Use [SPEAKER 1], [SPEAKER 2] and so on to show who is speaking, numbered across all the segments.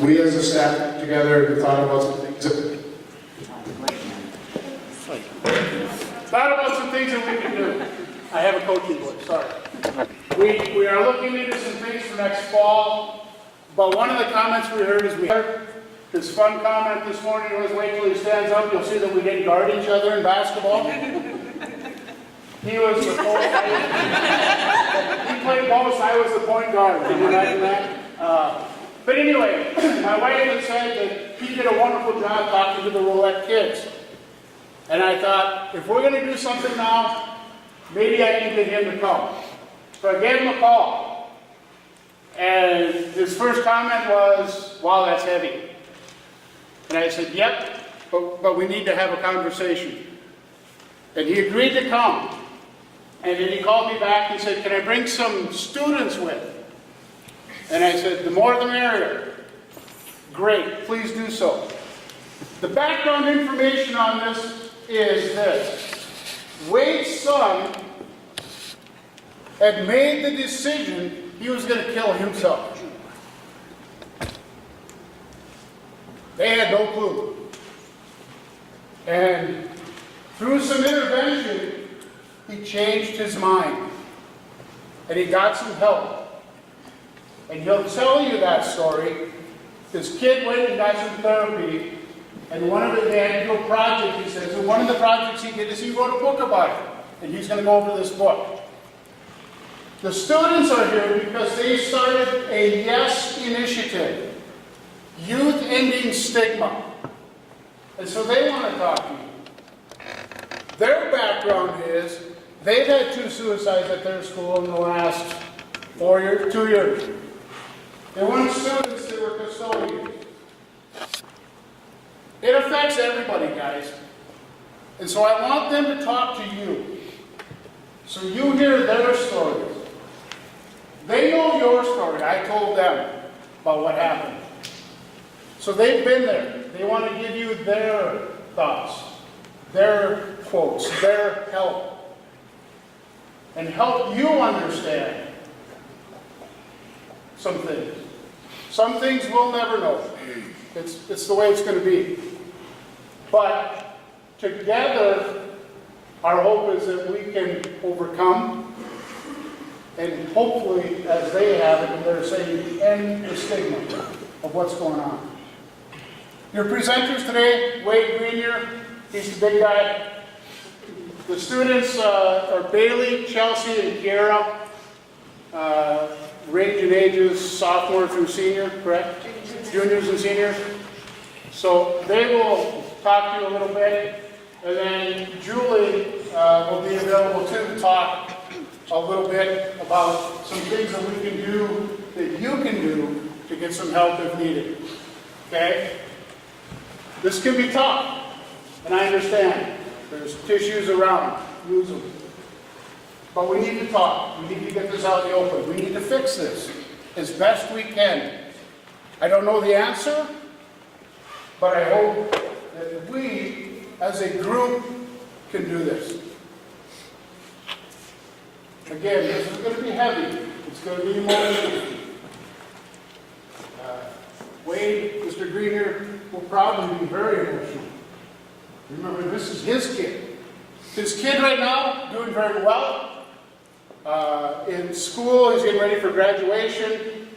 [SPEAKER 1] we as a staff together have thought about some things.
[SPEAKER 2] Thought about some things that we can do. I have a coaching voice, sorry. We are looking into some things for next fall, but one of the comments we heard is his fun comment this morning was, wait till he stands up, you'll see that we didn't guard each other in basketball. He was the point, he played both, I was the point guard. Can you imagine that? But anyway, my wife had said that he did a wonderful job talking to the Rolette kids. And I thought, if we're going to do something now, maybe I can get him to come. So I gave him a call. And his first comment was, wow, that's heavy. And I said, yep, but we need to have a conversation. And he agreed to come. And then he called me back and said, can I bring some students with? And I said, the more the merrier. Great, please do so. The background information on this is this. Wade's son had made the decision he was going to kill himself. They had no clue. And through some intervention, he changed his mind. And he got some help. And he'll tell you that story. This kid went and got some therapy. And one of the, they had to do a project, he says, and one of the projects he did is he wrote a book about it. And he's going to go over this book. The students are here because they started a YES initiative. Youth Ending Stigma. And so they want to talk to you. Their background is, they've had 2 suicides at their school in the last 2 years. They weren't students, they were custodians. It affects everybody, guys. And so I want them to talk to you. So you hear their stories. They know your story. I told them about what happened. So they've been there. They want to give you their thoughts, their quotes, their help. And help you understand some things. Some things we'll never know. It's the way it's going to be. But together, our hope is that we can overcome and hopefully, as they have it, and they're saying, end the stigma of what's going on. Your presenters today, Wade Grenier, he's the big guy. The students are Bailey, Chelsea, and Kiara. Range in ages, sophomore through senior, correct? Juniors and seniors. So they will talk to you a little bit, and then Julie will be available too to talk a little bit about some things that we can do, that you can do to get some help if needed. Okay? This can be tough, and I understand. There's tissues around, use them. But we need to talk. We need to get this out in the open. We need to fix this as best we can. I don't know the answer, but I hope that we, as a group, can do this. Again, this is going to be heavy. It's going to be emotional. Wade, Mr. Grenier, will probably be very emotional. Remember, this is his kid. His kid right now, doing very well. In school, he's getting ready for graduation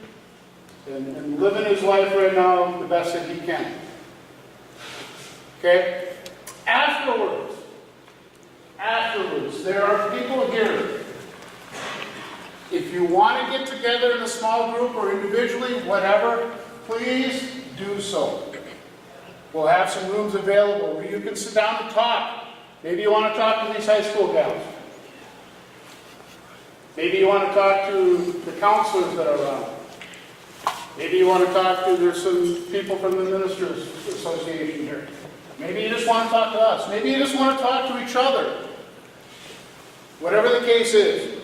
[SPEAKER 2] and living his life right now the best that he can. Okay? Afterwards, there are people here. If you want to get together in a small group or individually, whatever, please do so. We'll have some rooms available where you can sit down and talk. Maybe you want to talk to these high school gals. Maybe you want to talk to the counselors that are around. Maybe you want to talk to, there's some people from the Ministers Association here. Maybe you just want to talk to us. Maybe you just want to talk to each other. Whatever the case is,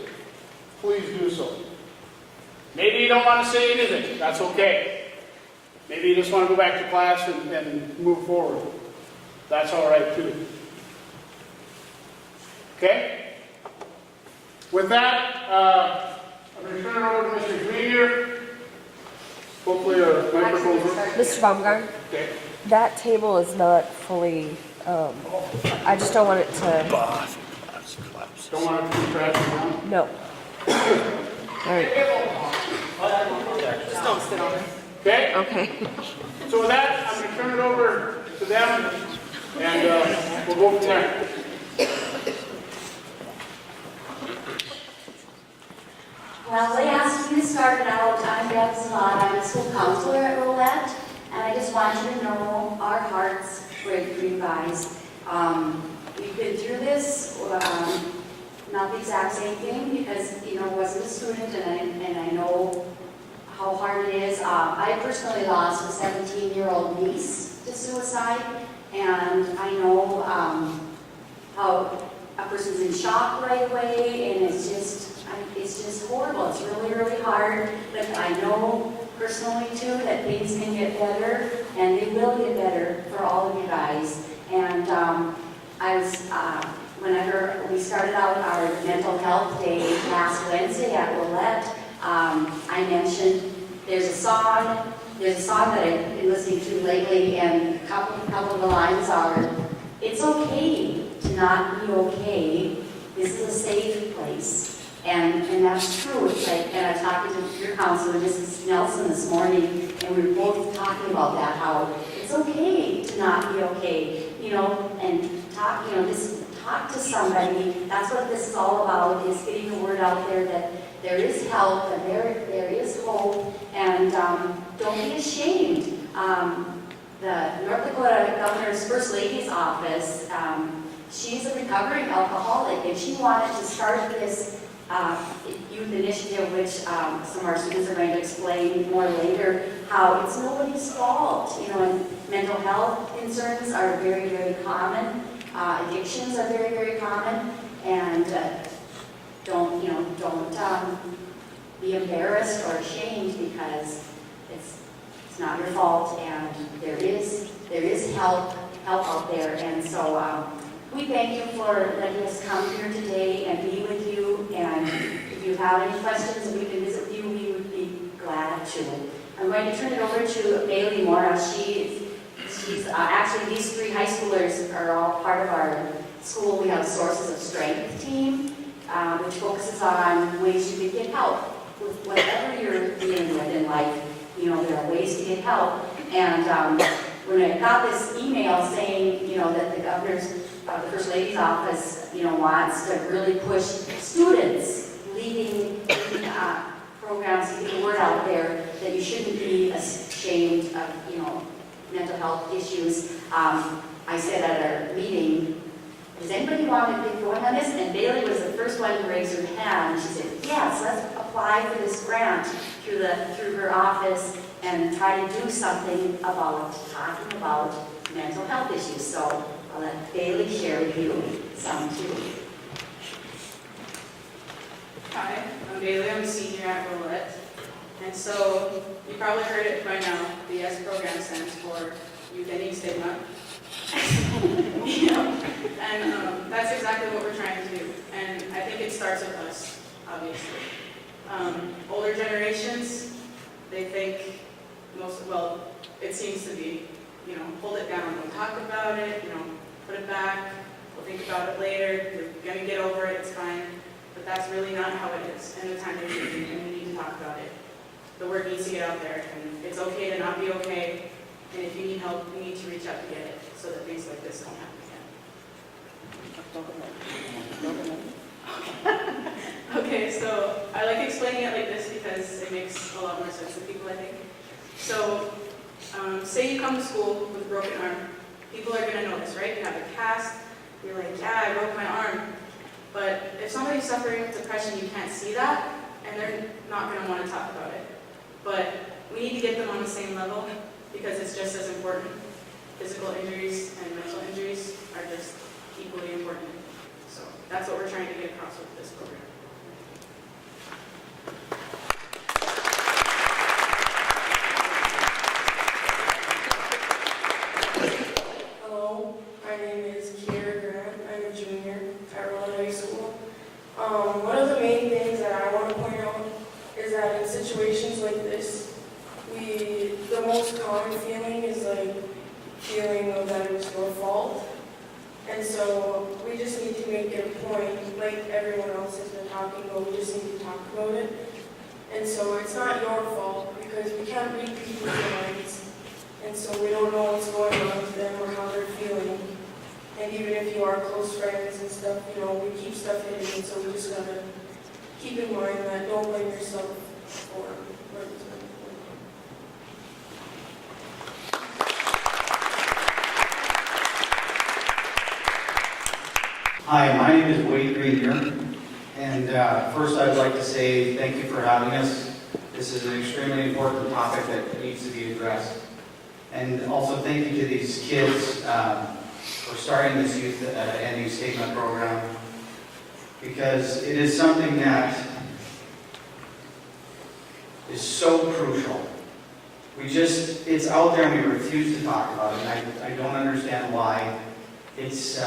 [SPEAKER 2] please do so. Maybe you don't want to say anything. That's okay. Maybe you just want to go back to class and move forward. That's all right too. Okay? With that, I'm going to turn it over to Mr. Grenier. Hopefully our microphone's working.
[SPEAKER 3] Mr. Baumgarten,
[SPEAKER 2] Okay.
[SPEAKER 3] that table is not fully, I just don't want it to,
[SPEAKER 2] Don't want it to be crashing down.
[SPEAKER 3] no. All right,
[SPEAKER 2] Okay?
[SPEAKER 3] okay.
[SPEAKER 2] So with that, I'm going to turn it over to them, and we'll go from there.
[SPEAKER 4] Well, they asked me to start out. I'm Deb Zalat. I'm a school counselor at Rolette, and I just want you to know our hearts break for you guys. We've been through this, not the exact same thing, because, you know, I wasn't a student, and I know how hard it is. I personally lost a 17-year-old niece to suicide, and I know how a person's in shock right away, and it's just horrible. It's really, really hard, but I know personally too that things can get better, and they will get better for all of you guys. And I was, whenever we started out our mental health day last Wednesday at Rolette, I mentioned there's a song that I've been listening to lately, and a couple of the lines are, it's okay to not be okay. This is a safe place. And that's true. It's like, and I was talking to your counselor, Mrs. Nelson, this morning, and we were both talking about that, how it's okay to not be okay, you know, and talk, you know, just talk to somebody. That's what this is all about, is getting the word out there that there is help and there is hope, and don't be ashamed. The North Dakota Governor's First Lady's office, she's a recovering alcoholic, and she wanted to start this youth initiative, which some of our students are going to explain more later, how it's nobody's fault. You know, and mental health concerns are very, very common. Addictions are very, very common. And don't be embarrassed or ashamed, because it's not your fault, and there is help out there. And so we thank you for letting us come here today and be with you. And if you have any questions and we can visit with you, we would be glad to. I'm going to turn it over to Bailey Mora. She's actually, these three high schoolers are all part of our school. We have a Sources of Strength team, which focuses on ways you can get help with whatever you're dealing with in life. You know, there are ways to get help. And when I got this email saying, you know, that the governor's the First Lady's office, you know, wants to really push students leading programs to get the word out there that you shouldn't be ashamed of, you know, mental health issues. I said at our meeting, does anybody want to get going on this? And Bailey was the first one to raise her hand. She said, yes, let's apply for this grant through her office and try to do something about talking about mental health issues. So I'll let Bailey share with you some too.
[SPEAKER 5] Hi, I'm Bailey. I'm a senior at Rolette. And so you probably heard it by now. The S program stands for Youth Ending Stigma. And that's exactly what we're trying to do. And I think it starts with us, obviously. Older generations, they think it seems to be, you know, hold it down, don't talk about it, you know, put it back, we'll think about it later, you're gonna get over it, it's fine. But that's really not how it is in the time that we're living, and we need to talk about it. The word needs to get out there, and it's okay to not be okay, and if you need help, you need to reach out to get it, so that things like this don't happen again. Okay, so I like explaining it like this because it makes a lot more sense to people, I think. So, say you come to school with a broken arm. People are going to notice, right? You have a cast, you're like, yeah, I broke my arm. But if somebody's suffering with depression, you can't see that, and they're not going to want to talk about it. But we need to get them on the same level, because it's just as important. Physical injuries and mental injuries are just equally important. So that's what we're trying to get across with this program.
[SPEAKER 6] Hello, my name is Kiera Grant. I'm a junior at Rolette High School. One of the main things that I want to point out is that in situations like this, the most most common feeling is like feeling of that it was your fault. And so we just need to make it a point, like everyone else has been talking about, we just need to talk about it. And so it's not your fault because we can't read people's minds. And so we don't know what's going on with them or how they're feeling. And even if you are close friends and stuff, you know, we keep stuff hidden. And so we just gotta keep in mind that don't blame yourself for what it's been.
[SPEAKER 7] Hi, my name is Wade Grenier, and first I'd like to say thank you for having us. This is an extremely important topic that needs to be addressed. And also thank you to these kids for starting this youth ending stigma program, because it is something that is so crucial. It's out there and we refuse to talk about it, and I don't understand why. It's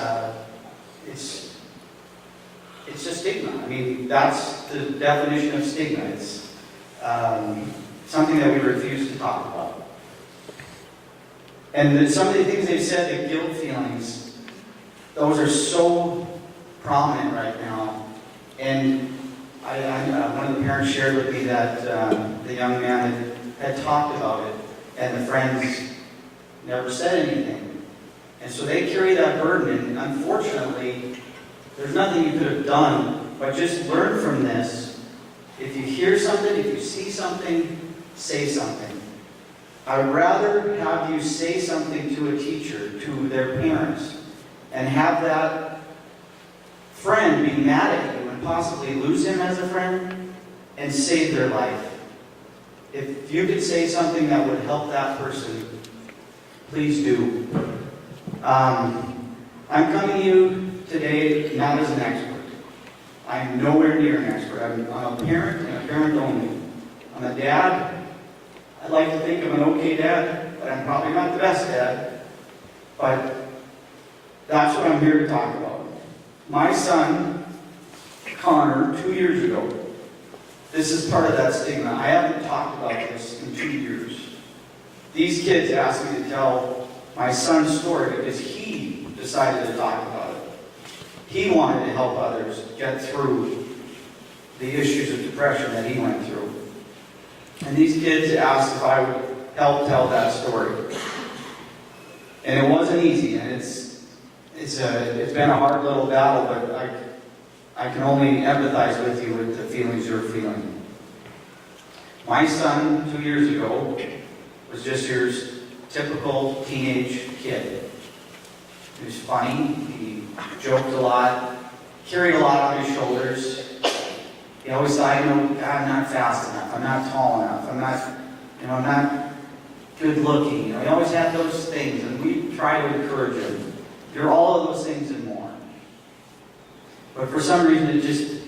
[SPEAKER 7] just stigma. I mean, that's the definition of stigma. It's something that we refuse to talk about. And some of the things they've said, the guilt feelings, those are so prominent right now. And one of the parents shared with me that the young man had talked about it, and the friends never said anything. And so they carry that burden, and unfortunately, there's nothing you could have done but just learn from this. If you hear something, if you see something, say something. I would rather have you say something to a teacher, to their parents, and have that friend be mad at you and possibly lose him as a friend and save their life. If you could say something that would help that person, please do. I'm coming to you today not as an expert. I'm nowhere near an expert. I'm a parent and a parent only. I'm a dad. I'd like to think I'm an okay dad, but I'm probably not the best dad. But that's what I'm here to talk about. My son, Connor, 2 years ago, this is part of that stigma. I haven't talked about this in 2 years. These kids asked me to tell my son's story because he decided to talk about it. He wanted to help others get through the issues of depression that he went through. And these kids asked if I would help tell that story. And it wasn't easy, and it's been a hard little battle, but I can only empathize with you with the feelings you're feeling. My son, 2 years ago, was just your typical teenage kid. He was funny, he joked a lot, carried a lot on his shoulders. He always thought, God, I'm not fast enough, I'm not tall enough, I'm not good looking. He always had those things, and we try to encourage him. You're all of those things and more. But for some reason, it just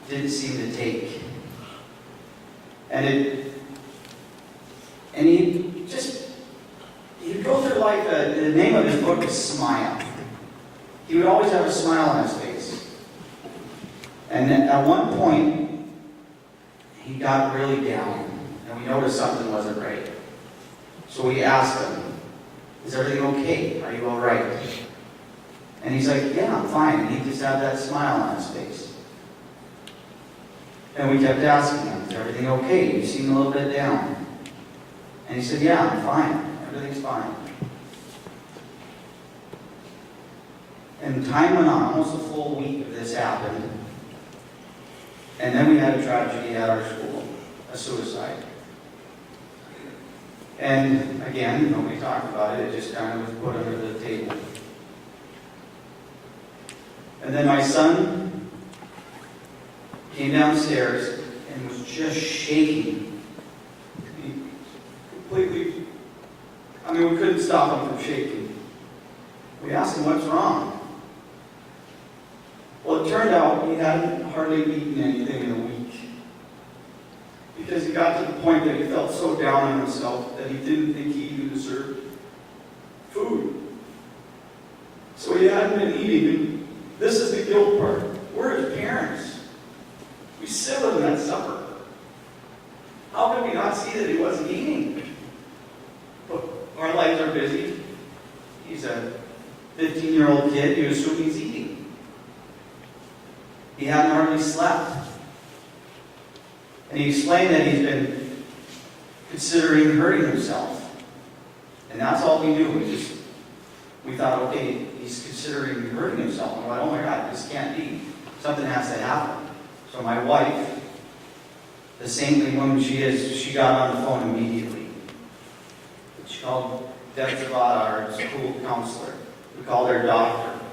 [SPEAKER 7] didn't seem to take. And he'd go through life, the name of his book is Smile. He would always have a smile on his face. And then at one point, he got really down, and we noticed something wasn't right. So we asked him, is everything okay? Are you all right? And he's like, yeah, I'm fine. And he just had that smile on his face. And we kept asking him, is everything okay? You seem a little bit down. And he said, yeah, I'm fine. Everything's fine. And time went on. Almost a full week of this happened. And then we had a tragedy at our school, a suicide. And again, nobody talked about it. It just kind of was put under the table. And then my son came downstairs and was just shaking. He completely, we couldn't stop him from shaking. We asked him, what's wrong? Well, it turned out he hadn't hardly eaten anything in a week. Because he got to the point that he felt so down on himself that he didn't think he even deserved food. So he hadn't been eating. This is the guilt part. We're his parents. We sit with him at supper. How could we not see that he wasn't eating? busy. He's a 15-year-old kid. You assume he's eating. He hadn't hardly slept. And he explained that he's been considering hurting himself. And that's all we knew. We thought, okay, he's considering hurting himself. And we're like, oh my God, this can't be. Something has to happen. So my wife, the saintly woman she is, she got on the phone immediately. She called Deb Zavada, our school counselor. We called our doctor.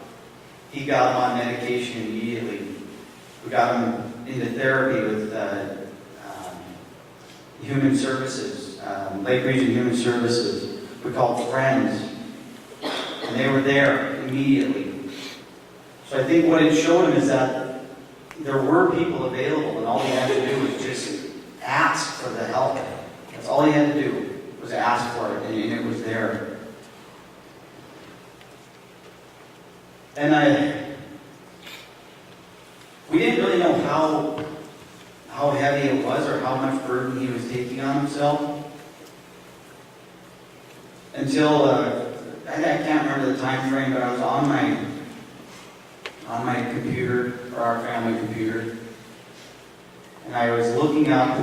[SPEAKER 7] He got him on medication immediately. We got him into therapy with Human Services, Lake Region Human Services. We called friends, and they were there immediately. So I think what it showed him is that there were people available, and all he had to do was just ask for the help. That's all he had to do, was ask for it, and it was there. And we didn't really know how heavy it was or how much burden he was taking on himself until I can't remember the time frame, but I was on my computer, or our family computer, and I was looking up,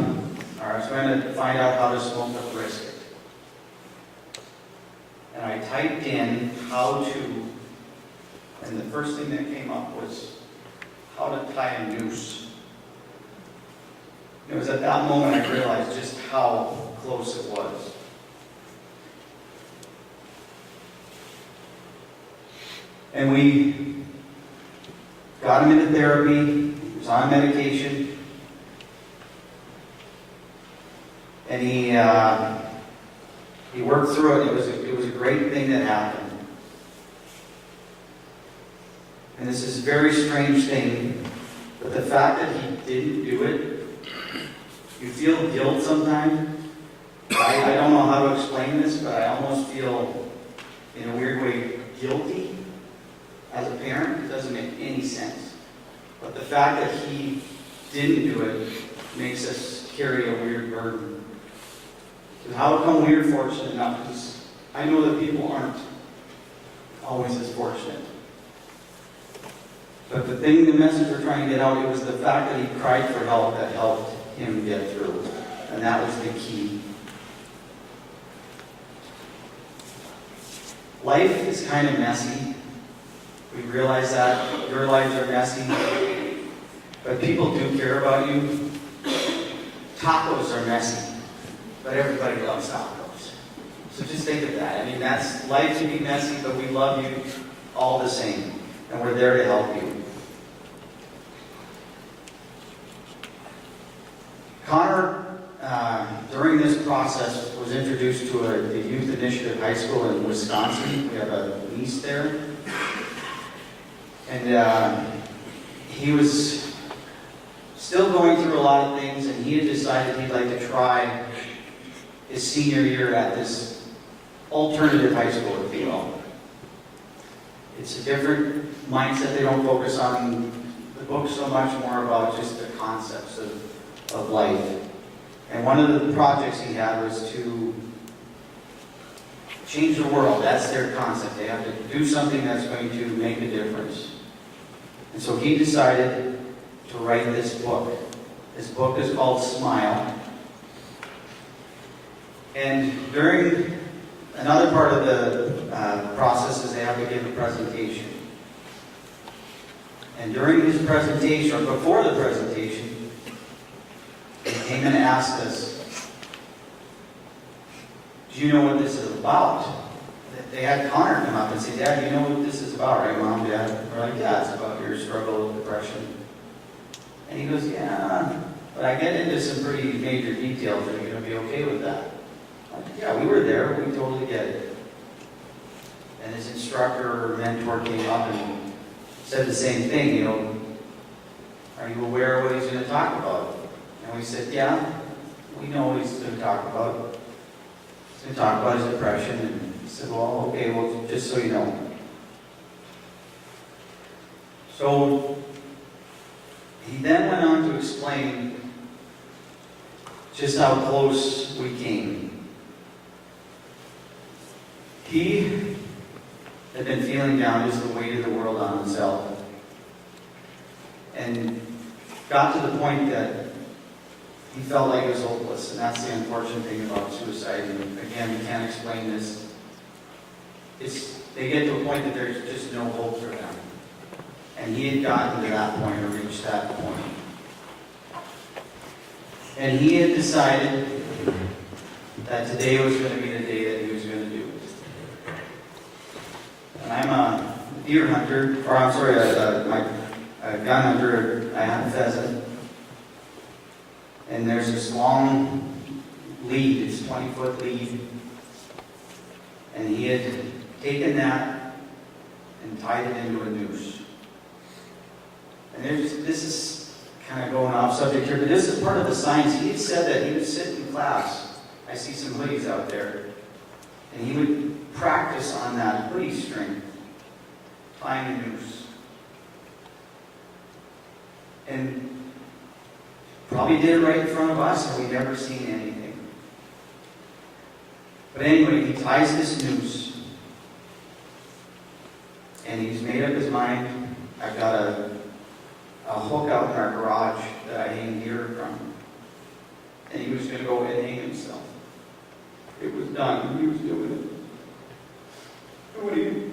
[SPEAKER 7] or I was trying to find out how to smoke a brisket. And I typed in how to, and the first thing that came up was how to tie a noose. It was at that moment I realized just how close it was. And we got him into therapy. He was on medication. And he worked through it. It was a great thing that happened. And this is a very strange thing, but the fact that he didn't do it, you feel guilt sometimes. I don't know how to explain this, but I almost feel, in a weird way, guilty as a parent. It doesn't make any sense. But the fact that he didn't do it makes us carry a weird burden. And how come we're fortunate enough? Because I know that people aren't always as fortunate. But the message we're trying to get out, it was the fact that he cried for help that helped him get through. And that was the key. Life is kind of messy. We realize that. Your lives are messy. But people do care about you. Tacos are messy. But everybody loves tacos. So just think of that. I mean, that's life can be messy, but we love you all the same. And we're there to help you. Connor, during this process, was introduced to a youth initiative high school in Wisconsin. We have a niece there. And he was still going through a lot of things, and he had decided he'd like to try his senior year at this alternative high school, if you will. It's a different mindset. They don't focus on the book so much, more about just the concepts of life. And one of the projects he had was to change the world. That's their concept. They have to do something that's going to make a difference. And so he decided to write this book. This book is called Smile. And during another part of the process is they have to give a presentation. And during his presentation, or before the presentation, he came and asked us, do you know what this is about? They had Connor come up and say, Dad, do you know what this is about, right, Mom, Dad? We're like, yeah, it's about your struggle with depression. And he goes, yeah, but I get into some pretty major details. Are you going to be okay with that? I'm like, yeah, we were there. We totally get it. And his instructor or mentor came up and said the same thing, you know, are you aware of what he's going to talk about? And we said, yeah, we know what he's going to talk about. He's going to talk about his depression. And he said, well, okay, well, just so you know. So he then went on to explain just how close we came. He had been feeling down just the weight of the world on himself. And got to the point that he felt like it was hopeless. And that's the unfortunate thing about suicide. And again, we can't explain this. They get to a point that there's just no hope for them. And he had gotten to that point, or reached that point. And he had decided that today was going to be the day that he was going to do it. And I'm a deer hunter, or I'm sorry, a gun hunter. I hunt pheasant. And there's this long lead, it's 20-foot lead. And he had taken that and tied it into a noose. And this is kind of going off subject here, but this is part of the science. He had said that he would sit in class. I see some hoodies out there. And he would practice on that hoodie string, tying a noose. And probably did it right in front of us, and we'd never seen anything. But anyway, he ties this noose. And he's made up his mind. I've got a hook out in our garage that I hang deer from. And he was going to go and hang himself. It was done. He was doing it. And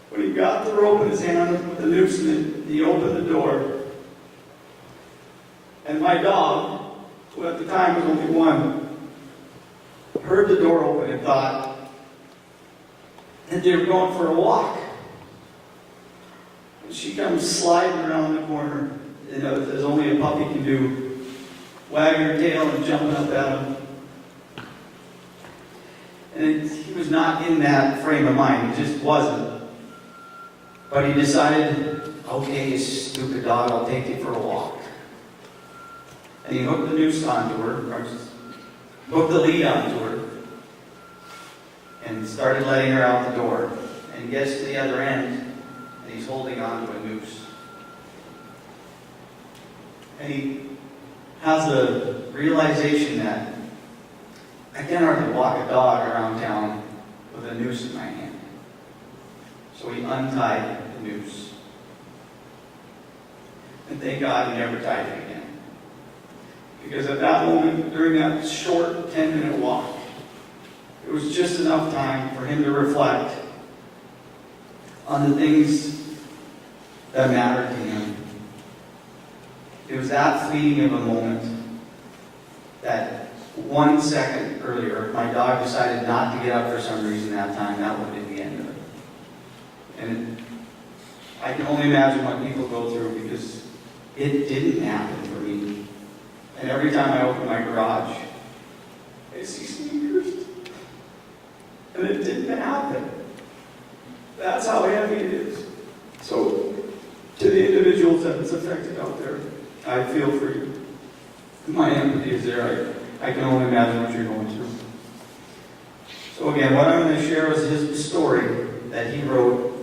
[SPEAKER 7] when he got the rope in his hand with the noose in it, he opened the door. And my dog, who at the time was only one, heard the door open and thought that they were going for a walk. And she comes sliding around the corner, as only a puppy can do, wagging her tail and jumping up at him. And he was not in that frame of mind. He just wasn't. But he decided, okay, you stupid dog, I'll take you for a walk. And he hooked the noose onto her, or hooked the lead onto her, and started letting her out the door. And he gets to the other end, and he's holding onto a noose. And he has a realization that I can't hardly walk a dog around town with a noose in my hand. So he untied the noose. And thank God he never tied it again. Because at that moment, during that short 10-minute walk, it was just enough time for him to reflect on the things that mattered to him. It was that fleeting of a moment that 1 second earlier, my dog decided not to get up for some reason that time. That would be the end of it. And I can only imagine what people go through, because it didn't happen for me. And every time I open my garage, I see sneakers. And it didn't happen. That's how heavy it is. So, to the individuals that it's affected out there, I feel for you. My empathy is there. I can only imagine what you're going through. So again, what I'm going to share is his story that he wrote.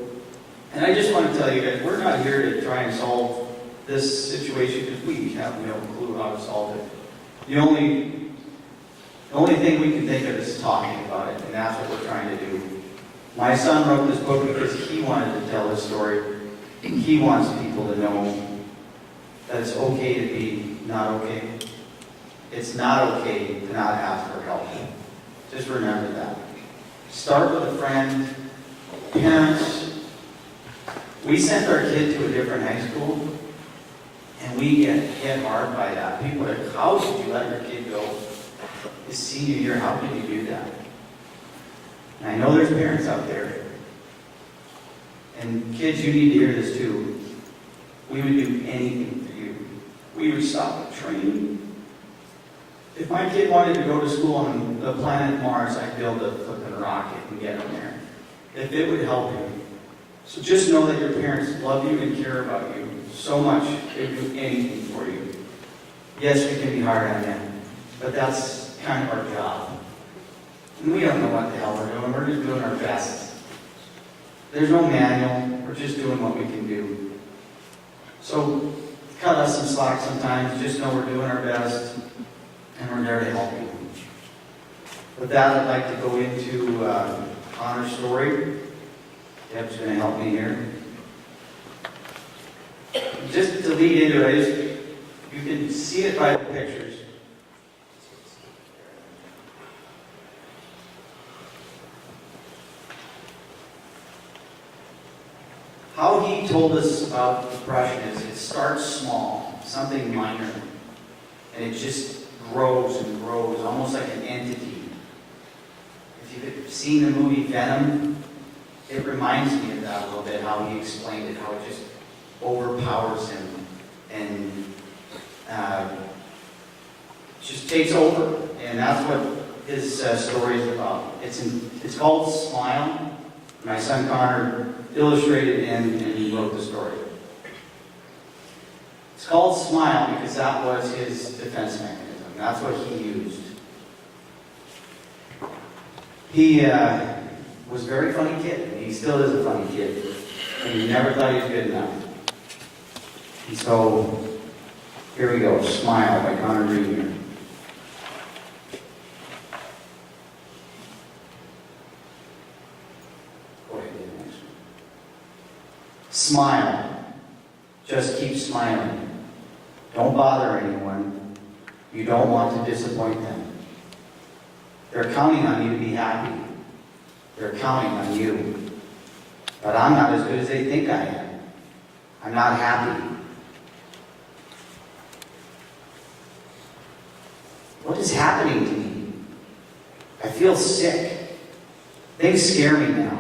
[SPEAKER 7] And I just want to tell you guys, we're not here to try and solve this situation, because we have no clue how to solve it. The only thing we can think of is talking about it, and that's what we're trying to do. My son wrote this book because he wanted to tell his story. He wants people to know that it's okay to be not okay. It's not okay to not ask for help. Just remember that. Start with a friend. Parents, we sent our kid to a different high school, and we get hit hard by that. People are like, how did you let your kid go his senior year? How did you do that? And I know there's parents out there. And kids, you need to hear this too. We would do anything for you. We would stop a train. If my kid wanted to go to school on the planet Mars, I'd build a flipping rocket and get him there. If it would help him. So just know that your parents love you and care about you so much, they would do anything for you. Yes, we can be hard on them, but that's kind of our job. And we don't know what the hell we're doing. We're just doing our best. There's no manual. We're just doing what we can do. So cut us some slack sometimes. Just know we're doing our best, and we're there to help you. With that, I'd like to go into Connor's story. Deb's going to help me here. Just to lead into it, you can see it by the pictures. How he told us about depression is it starts small, something minor, and it just grows and grows, almost like an entity. If you've seen the movie Venom, it reminds me of that a little bit, how he explained it, how it just overpowers him and just takes over. And that's what his story is about. It's called Smile. My son Connor illustrated and he wrote the story. It's called Smile because that was his defense mechanism. That's what he used. He was a very funny kid, and he still is a funny kid. And he never thought he was good enough. And so, here we go, Smile by Connor Jr. Go ahead, do the next one. Smile. Just keep smiling. Don't bother anyone. You don't want to disappoint them. They're counting on you to be happy. They're counting on you. But I'm not as good as they think I am. I'm not happy. What is happening to me? I feel sick. Things scare me now.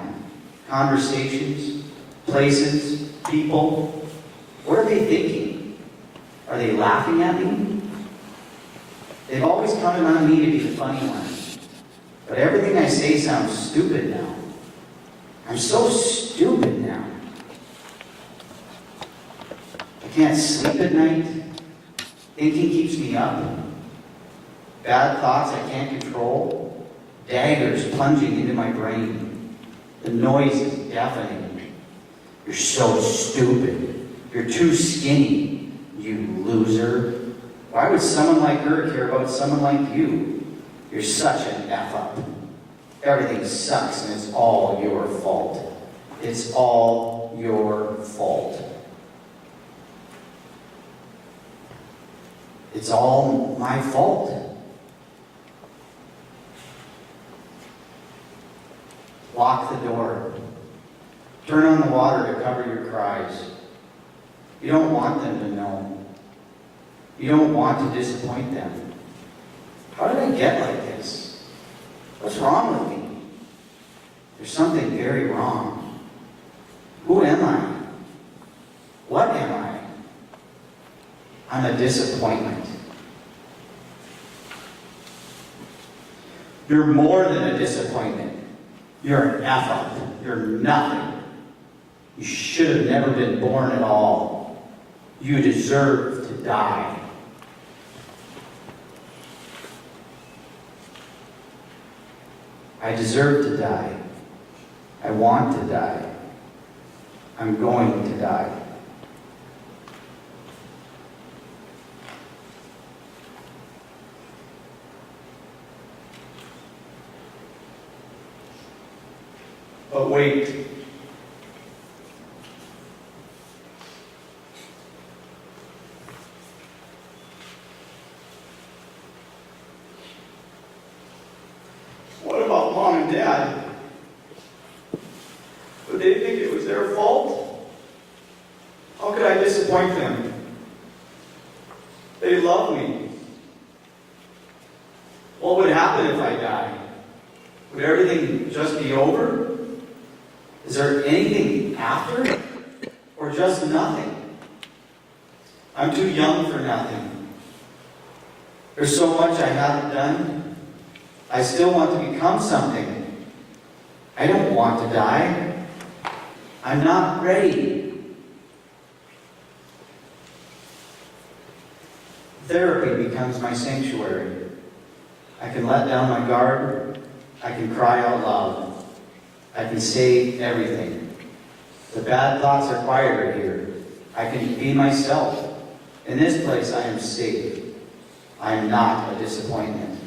[SPEAKER 7] Conversations, places, people. What are they thinking? Are they laughing at me? They've always counted on me to be the funny one. But everything I say sounds stupid now. I'm so stupid now. I can't sleep at night. Thinking keeps me up. Bad thoughts I can't control. Daggers plunging into my brain. The noise is deafening. You're so stupid. You're too skinny, you loser. Why would someone like her care about someone like you? You're such an F up. Everything sucks and it's all your fault. It's all your fault. It's all my fault. Lock the door. Turn on the water to cover your cries. You don't want them to know. You don't want to disappoint them. How did I get like this? What's wrong with me? There's something very wrong. Who am I? What am I? I'm a disappointment. You're more than a disappointment. You're an F-up. You're nothing. You should have never been born at all. You deserve to die. I deserve to die. I want to die. I'm going to die. But wait. What about Mom and Dad? Would they think it was their fault? How could I disappoint them? They love me. What would happen if I died? Would everything just be over? Is there anything after? Or just nothing? I'm too young for nothing. There's so much I haven't done. I still want to become something. I don't want to die. I'm not ready. Therapy becomes my sanctuary. I can let down my guard. I can cry out loud. I can say everything. The bad thoughts are quieter here. I can be myself. In this place, I am safe. I am not a disappointment.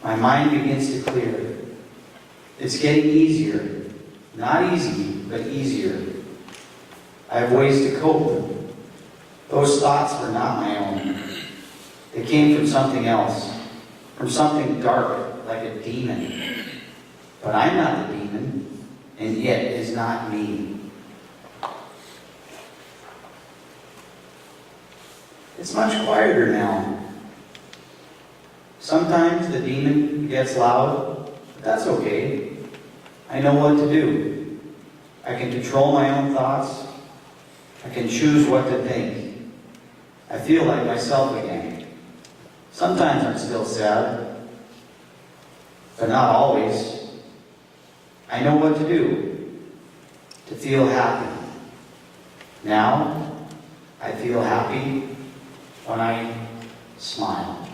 [SPEAKER 7] My mind begins to clear. It's getting easier. Not easy, but easier. I have ways to cope. Those thoughts were not my own. They came from something else, from something dark, like a demon. But I'm not the demon, and it is not me. It's much quieter now. Sometimes the demon gets loud, but that's okay. I know what to do. I can control my own thoughts. I can choose what to think. I feel like myself again. Sometimes I'm still sad, but not always. I know what to do to feel happy. Now, I feel happy when I smile.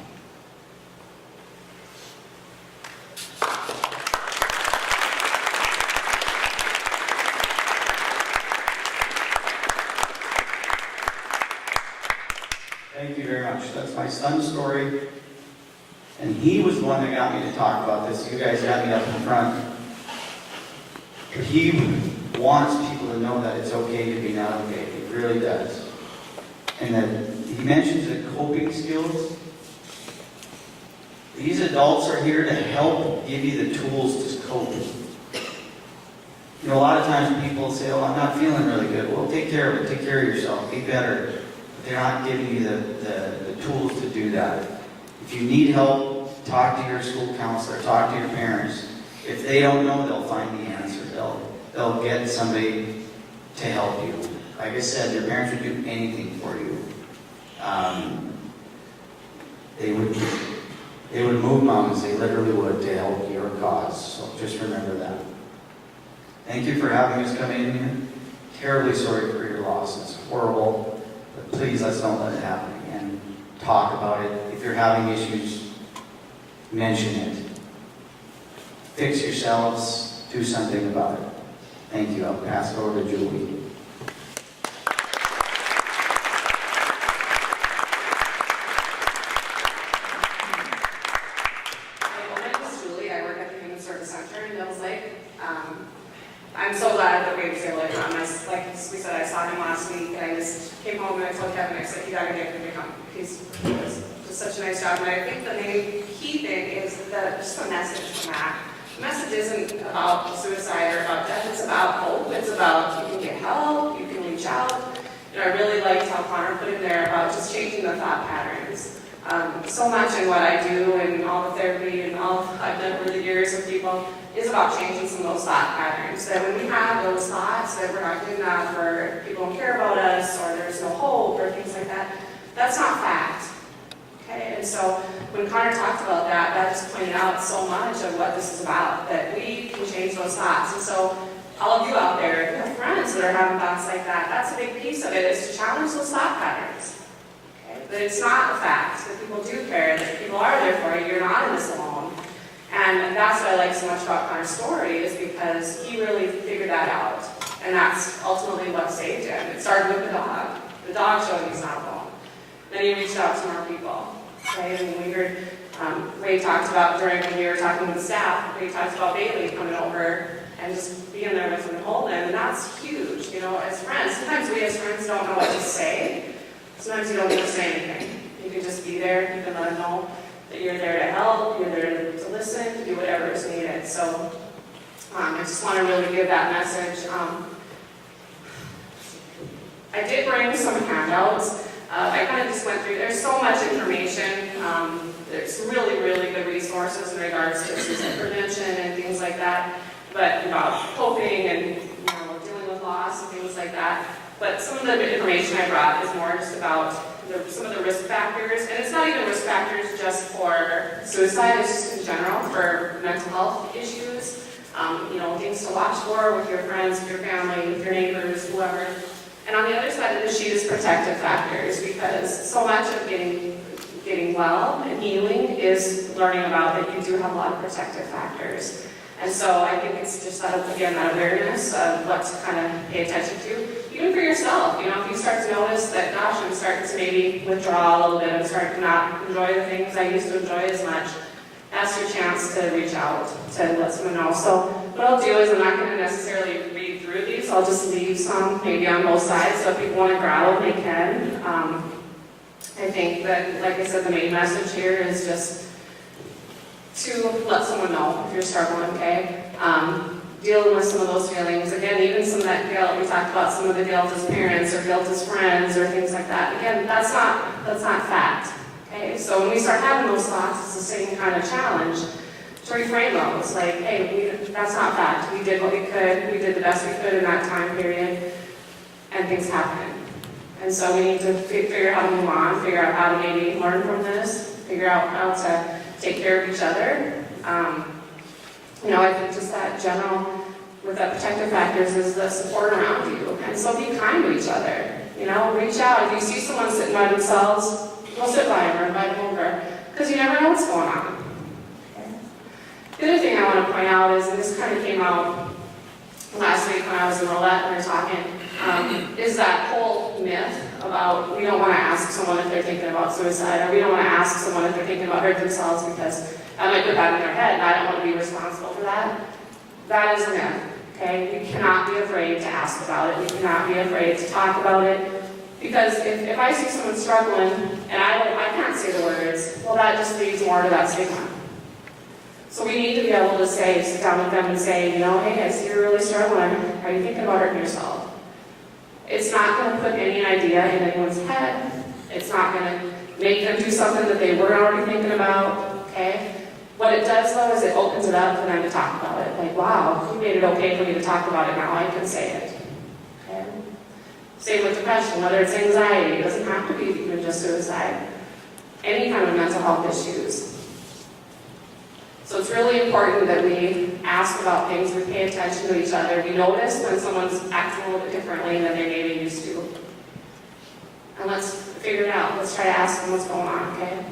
[SPEAKER 7] Thank you very much. That's my son's story. And he was the one that got me to talk about this. You guys got me up in front. But he wants people to know that it's okay to be not okay. He really does. And that he mentions the coping skills. These adults are here to help give you the tools to cope. You know, a lot of times people say, oh, I'm not feeling really good. Well, take care of it. Take care of yourself. Be better. But they're not giving you the tools to do that. If you need help, talk to your school counselor. Talk to your parents. If they don't know, they'll find the answer. They'll get somebody to help you. Like I said, your parents would do anything for you. They would move mountains. They literally would to help your cause. So just remember that. Thank you for having us come in here. Terribly sorry for your loss. It's horrible. But please, let's don't let it happen again. Talk about it. If you're having issues, mention it. Fix yourselves. Do something about it. Thank you. I'll pass it over to Julie.
[SPEAKER 8] I'm so glad that we were able to come. Like we said, I saw him last week, and I just came home and I told Kevin, I said, you gotta get him to come. He's does such a nice job. And I think the main key thing is just the message from Matt. The message isn't about suicide or about death, it's about hope. It's about you can get help, you can reach out. And I really liked how Connor put in there about just changing the thought patterns. So much in what I do and all the therapy and all I've done over the years with people is about changing some of those thought patterns. That when we have those thoughts that we're not good enough or people don't care about us or there's no hope or things like that, that's not fact. Okay, and so when Connor talked about that, that just pointed out so much of what this is about, that we can change those thoughts. And so all of you out there, if you have friends that are having thoughts like that, that's a big piece of it, is to challenge those thought patterns. That it's not a fact, that people do care, that people are there for you, you're not in this alone. And that's what I like so much about Connor's story, is because he really figured that out. And that's ultimately what saved him. It started with the dog. The dog showed he's not alone. Then he reached out to more people. Right? And we heard Ray talked about, during when we were talking with the staff, Ray talked about Bailey coming over and just being there with him and holding him. And that's huge, you know, as friends. Sometimes we as friends don't know what to say. Sometimes you don't need to say anything. You can just be there. You can let them know that you're there to help, you're there to listen, to do whatever is needed. So I just want to really give that message. I did bring some handouts. I kind of just went through, there's so much information. There's really, really good resources in regards to suicide prevention and things like that, but about coping and dealing with loss and things like that. But some of the information I brought is more just about some of the risk factors, and it's not even risk factors just for suicide, it's just in general for mental health issues, things to watch for with your friends, with your family, with your neighbors, whoever. And on the other side of the sheet is protective factors, because so much of getting well and healing is learning about that you do have a lot of protective factors. And so I think it's just that awareness of what to kind of pay attention to, even for yourself. If you start to notice that, gosh, I'm starting to maybe withdraw a little bit, I'm starting to not enjoy the things I used to enjoy as much, that's your chance to reach out, to let someone know. So what I'll do is I'm not gonna necessarily read through these, I'll just leave some, maybe on both sides, so if people wanna grab them, they can. I think that, like I said, the main message here is just to let someone know if you're struggling, okay? Dealing with some of those feelings, again, even some of that guilt, we talked about some of the guilt as parents, or guilt as friends, or things like that. Again, that's not fact, okay? So when we start having those thoughts, it's the same kind of challenge to reframe those, like, hey, that's not fact. We did what we could, we did the best we could in that time period, and things happen. And so we need to figure out how to move on, figure out how to maybe learn from this, figure out how to take care of each other. I think just that general, with that protective factors, is the support around you. And so be kind to each other. Reach out. If you see someone sitting by themselves, go sit by them or invite them over, because you never know what's going on. The other thing I want to point out is, and this kind of came out last week when I was in Roulette and we were talking, is that whole myth about we don't want to ask someone if they're thinking about suicide, or we don't want to ask someone if they're thinking about hurting themselves because I might put that in their head and I don't want to be responsible for that. That is a myth, okay? We cannot be afraid to ask about it. We cannot be afraid to talk about it. Because if I see someone struggling and I can't say the words, well, that just leads more to that stigma. So we need to be able to sit down with them and say, hey, I see you're really struggling. Are you thinking about hurting yourself? It's not going to put any idea in anyone's head. It's not going to make them do something that they weren't already thinking about, okay? What it does, though, is it opens it up for them to talk about it. Like, wow, you made it okay for me to talk about it now. I can say it. Okay? Same with depression, whether it's anxiety. It doesn't have to be even just suicide. Any kind of mental health issues. So it's really important that we ask about things, we pay attention to each other, we notice when someone's acting a little bit differently than they maybe used to. And let's figure it out. Let's try to ask them what's going on, okay?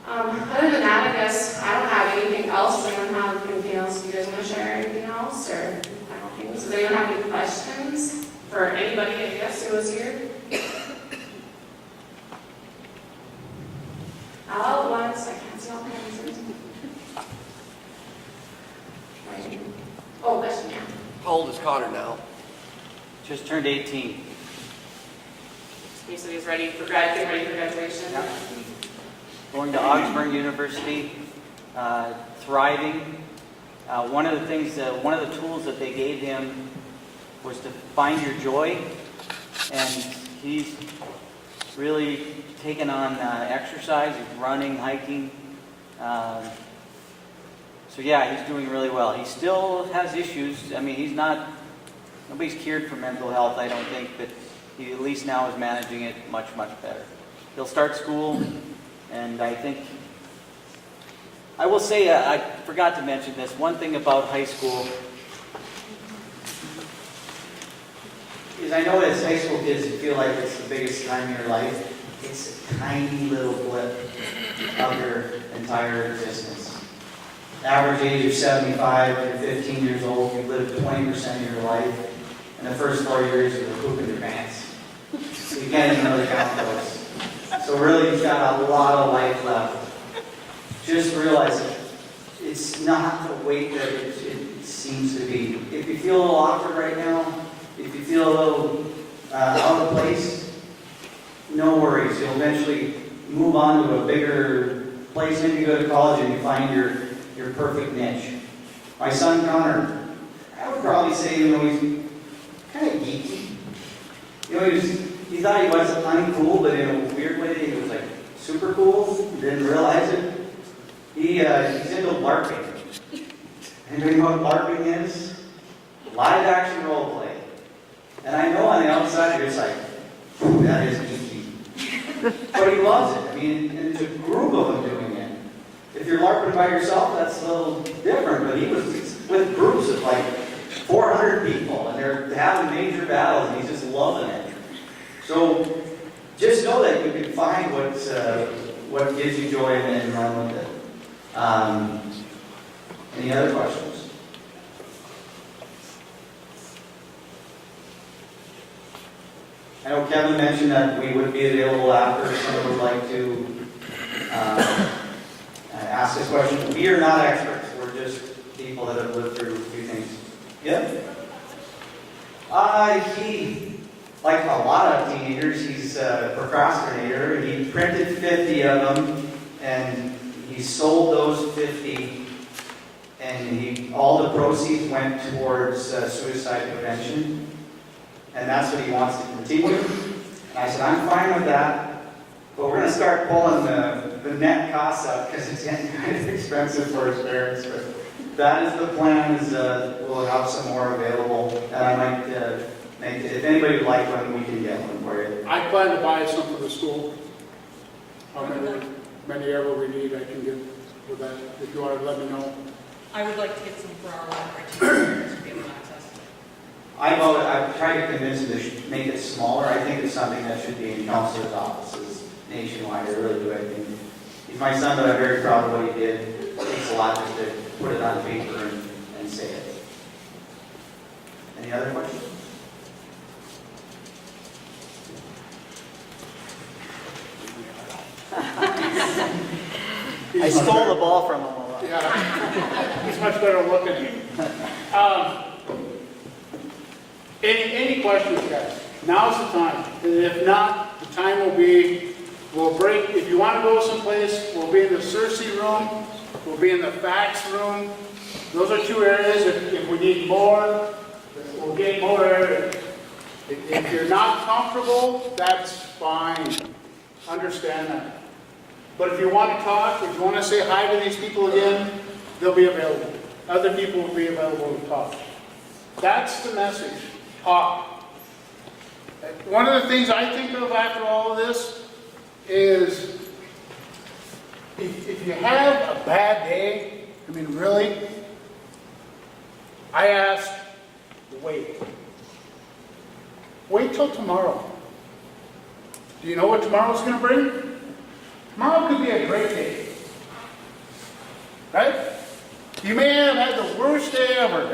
[SPEAKER 8] Other than that, I guess I don't have anything else. Does anyone have anything else? Do you guys want to share anything else? Or final things? Does anyone have any questions for anybody, I guess, who was here? All at once. I can't see all the answers. Right. Oh, question, yeah.
[SPEAKER 9] How old is Connor now?
[SPEAKER 7] Just turned 18.
[SPEAKER 8] He said he's ready for graduation.
[SPEAKER 7] Yep. Going to Augsburg University, thriving. One of the tools that they gave him was to find your joy, and he's really taken on exercise. He's running, hiking. So yeah, he's doing really well. He still has issues. I mean, nobody's cured from mental health, I don't think, but he at least now is managing it much, much better. He'll start school, and I think, I will say, I forgot to mention this, one thing about high school is I know as high school kids you feel like it's the biggest time in your life. It's a tiny little blip of your entire existence. Average age of 75, you're 15 years old, you've lived 20% of your life. In the first 4 years, you're pooping your pants. So you can't even really count those. So really, you've got a lot of life left. Just realize it's not the weight that it seems to be. If you feel a little awkward right now, if you feel a little out of place, no worries. You'll eventually move on to a bigger place. Maybe you go to college and you find your perfect niche. My son Connor, I would probably say, he's kind of geeky. He thought he was uncool, but in a weird way, he was like super cool. Didn't realize it. He's into LARPing. Anybody know what LARPing is? Live action role play. And I know on the outside you're just like, that is geeky. But he loves it. I mean, and it's a group of them doing it. If you're LARPing by yourself, that's a little different. But he was with groups of like 400 people, and they're having major battles, and he's just loving it. So just know that you can find what gives you joy and run with it. Any other questions? I know Kevin mentioned that we would be available after if someone would like to ask this question. We are not experts. We're just people that have lived through a few things. Yeah? He, like a lot of teenagers, he's a procrastinator. He printed 50 of them, and he sold those 50, and all the proceeds went towards suicide prevention, and that's what he wants to continue. And I said, I'm fine with that, but we're going to start pulling the net costs up because it's getting kind of expensive for his parents. But that is the plan, is we'll have some more available, and I might make it. If anybody would like one, we can get one for you.
[SPEAKER 2] I plan to buy some for the school. How many ever we need, I can get with that, if you want to let me know.
[SPEAKER 9] I would like to get some for our library teachers to be able to access.
[SPEAKER 7] I've tried to convince him to make it smaller. I think it's something that should be in counselors' offices nationwide. I really do. I think he's my son, but I'm very proud of what he did. It takes a lot just to put it on paper and say it. Any other questions?
[SPEAKER 10] I stole the ball from him a lot.
[SPEAKER 2] Yeah, he's much better looking. Any questions, guys? Now's the time. And if not, the time will be, we'll break. If you want to go someplace, we'll be in the Circe room. We'll be in the fax room. Those are 2 areas. If we need more, we'll get more areas. If you're not comfortable, that's fine. Understand that. But if you want to talk, if you want to say hi to these people again, they'll be available. Other people will be available to talk. That's the message. Talk. One of the things I think of after all of this is if you have a bad day, I mean, really, I ask, wait. Wait till tomorrow. Do you know what tomorrow's going to bring? Tomorrow could be a great day. Right? You may have had the worst day ever,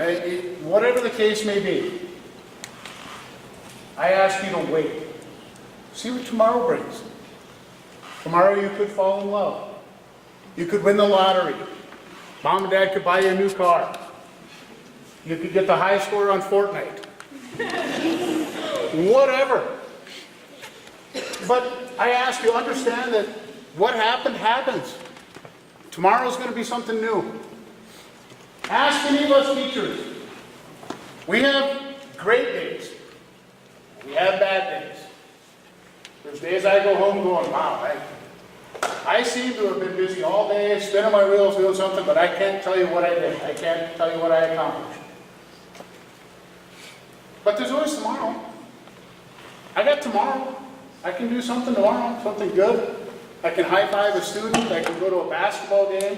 [SPEAKER 2] whatever the case may be. I ask you to wait. See what tomorrow brings. Tomorrow you could fall in love. You could win the lottery. Mom and Dad could buy you a new car. You could get the high score on Fortnite. Whatever. But I ask you, understand that what happened, happens. Tomorrow's going to be something new. Ask any of us teachers. We have great days. We have bad days. There's days I go home going, wow, I seem to have been busy all day, spinning my wheels doing something, but I can't tell you what I did. I can't tell you what I accomplished. But there's always tomorrow. I got tomorrow. I can do something tomorrow, something good. I can high-five a student. I can go to a basketball game.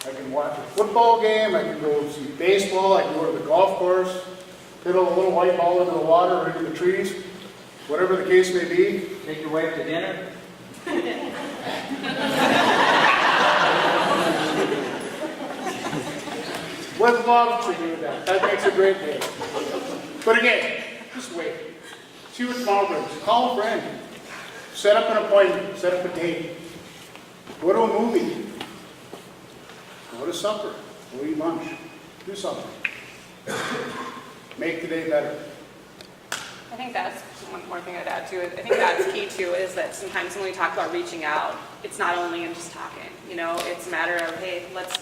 [SPEAKER 2] I can watch a football game. I can go see baseball. I can go to the golf course, hit a little white ball into the water or into the trees, whatever the case may be.
[SPEAKER 10] Take your wife to dinner.
[SPEAKER 2] Would love to do that. That makes a great day. But again, just wait. See what tomorrow brings. Call a friend. Set up an appointment. Set up a date. Go to a movie. Go to supper. Go eat lunch. Do something. Make the day better.
[SPEAKER 8] I think that's one more thing I'd add to it. I think that's key too, is that sometimes when we talk about reaching out, it's not only in just talking, you know, it's a matter of, hey, let's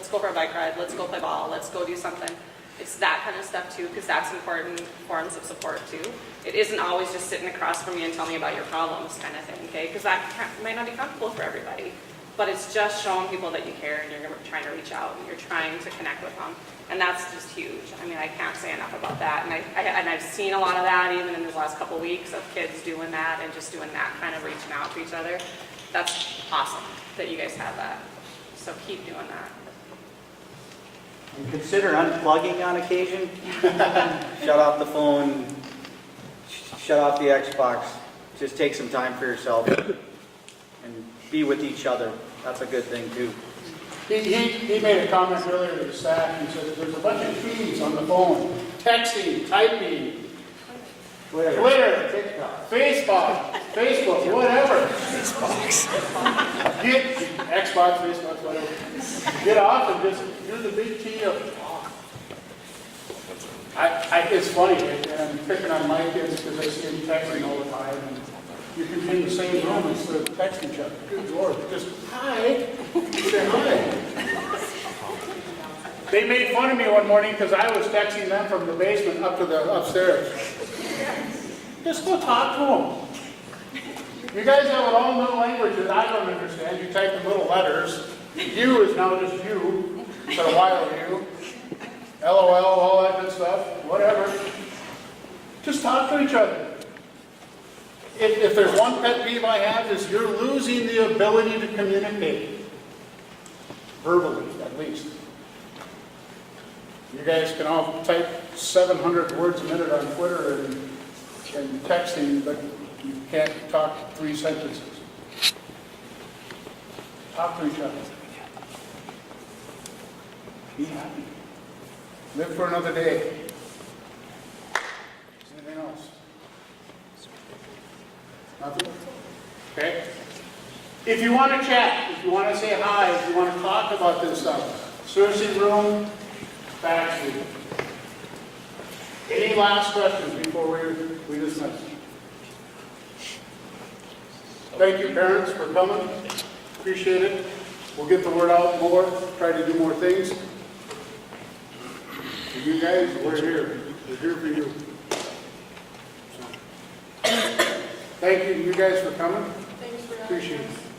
[SPEAKER 8] go for a bike ride, let's go play ball, let's go do something. It's that kind of stuff too, because that's important forms of support too. It isn't always just sitting across from you and telling me about your problems kind of thing, okay? Because that might not be comfortable for everybody. But it's just showing people that you care and you're trying to reach out and you're trying to connect with them. And that's just huge. I mean, I can't say enough about that. And I've seen a lot of that even in the last couple of weeks of kids doing that and just doing that kind of reaching out to each other. That's awesome that you guys have that. So keep doing that.
[SPEAKER 10] And consider unplugging on occasion. Shut off the phone, shut off the Xbox. Just take some time for yourself and be with each other. That's a good thing too.
[SPEAKER 2] He made a comment earlier to the staff. He said there's a bunch of feeds on the phone. Texting, typing, Twitter, TikTok, Facebook. Facebook, whatever. Get Xbox, Facebook, whatever. Get off and just do the big T of talk. It's funny, and I'm picking on my kids because I see them texting all the time. And you can be in the same room and still text each other. Good Lord, just hi, say hi. They made fun of me one morning because I was texting them from the basement up to the upstairs. Just go talk to them. You guys have an all new language that I don't understand. You type in little letters. You is now just you, instead of while you. LOL, all that good stuff, whatever. Just talk to each other. If there's one pet peeve I have is you're losing the ability to communicate. Verbally, at least. You guys can all type 700 words a minute on Twitter and texting, but you can't talk 3 sentences. Talk to each other. Be happy. Live for another day. Anything else? Nothing? Okay? If you want to chat, if you want to say hi, if you want to talk about this stuff, Cersei room, back to you. Any last questions before we dismiss? Thank you, parents, for coming. Appreciate it. We'll get the word out more, try to do more things. For you guys, we're here. We're here for you. Thank you, you guys, for coming.
[SPEAKER 6] Thanks for having
[SPEAKER 2] Appreciate
[SPEAKER 6] us.
[SPEAKER 2] it.